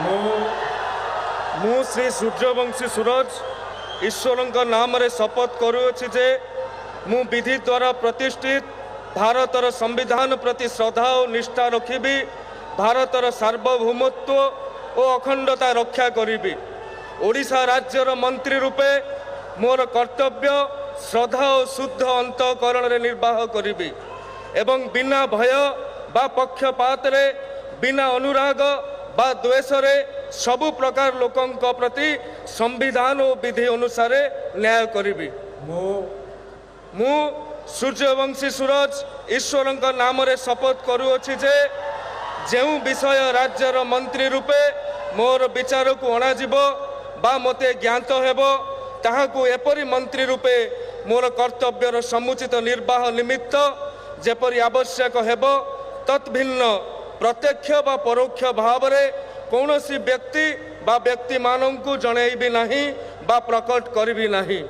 मु श्री सूर्यवंशी सूरज ईश्वर नाम रे शपथ करुअछि जे मु विधि द्वारा प्रतिष्ठित भारतर संविधान प्रति श्रद्धा और निष्ठा रखिबी, भारतर सार्वभौमत्व और अखंडता रक्षा करिबी। ओडिशा राज्यर मंत्री रूपे मोर कर्तव्य श्रद्धा और शुद्ध अंतःकरण रे निर्वाह करिबी एवं बिना भय बा पक्षपात रे बिना अनुराग बा द्वेष रे सबु प्रकार लोकंक प्रति संविधान और विधि अनुसार न्याय करिबी। मु सूर्यवंशी सूरज ईश्वर नाम रे शपथ करुअछि जे जेउ विषय राज्यर मंत्री रूपे मोर विचार को अणाजिब बा मते ज्ञात हेबो ताहाकु एपरि मंत्री रूपे मोर कर्तव्यर समुचित निर्वाह निमित्त जेपरि आवश्यक हेबो तत्भिन्न प्रत्यक्ष बा परोक्ष भाव रे कौनसी व्यक्ति बा व्यक्ति मानंकु जणैबी नाही बा प्रकट करिबी नाही।